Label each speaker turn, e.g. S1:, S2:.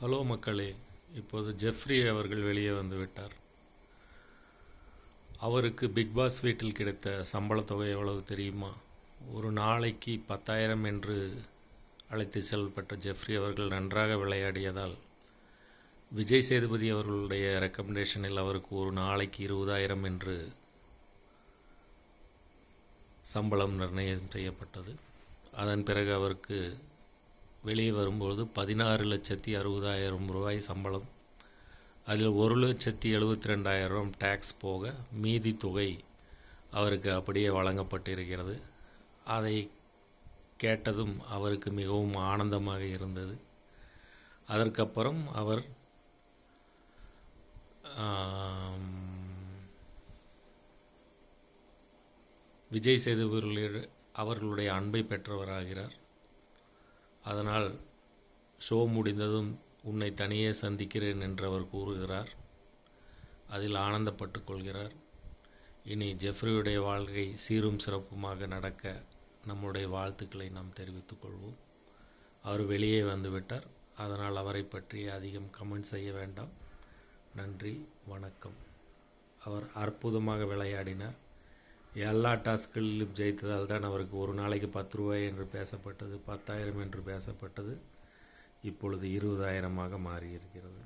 S1: Hello மக்களே, இப்போது Jeffrey அவர்கள் வெளியே வந்துவிட்டார். அவருக்கு பிக் பாஸ் வீட்டில் கிடைத்த சம்பளத் தொகை எவ்வளவு தெரியுமா? ஒரு நாளைக்கு 10,000 என்று அழைத்து செல்லப்பட்ட ஜெஃப்ரி அவர்கள் நன்றாக விளையாடியதால் விஜய் சேதுபதி அவர்களுடைய ரெக்கமெண்டேஷனில் அவருக்கு ஒரு நாளைக்கு 20,000 என்று சம்பளம் நிர்ணயம் செய்யப்பட்டது. அதன் பிறகு அவருக்கு வெளியே வரும்போது 16,60,000 ரூபாய் சம்பளம். அதில் 1,72,000 டேக்ஸ் போக மீதி தொகை அவருக்கு அப்படியே வழங்கப்பட்டிருக்கிறது. அதை கேட்டதும் அவருக்கு மிகவும் ஆனந்தமாக இருந்தது. அதற்கப்புறம் அவர் விஜய் சேதுபதி அவர்களுடைய அன்பை பெற்றவராகிறார். அதனால் ஷோ முடிந்ததும் உன்னை தனியே சந்திக்கிறேன் என்று அவர் கூறுகிறார். அதில் ஆனந்தப்பட்டு கொள்கிறார். இனி ஜெஃப்ரியுடைய வாழ்க்கை சீரும் சிறப்புமாக நடக்க நம்முடைய வாழ்த்துக்களை நாம் தெரிவித்துக் கொள்வோம். அவர் வெளியே வந்துவிட்டார். அதனால் அவரை பற்றி அதிகம் கமெண்ட் செய்ய வேண்டாம். நன்றி, வணக்கம். அவர் அற்புதமாக விளையாடினார். எல்லா டாஸ்களிலும் ஜெயித்ததால் தான் அவருக்கு ஒரு நாளைக்கு 10 ரூபாய் என்று பேசப்பட்டது, 10,000 என்று பேசப்பட்டது. இப்பொழுது 20,000 மாறியிருக்கிறது.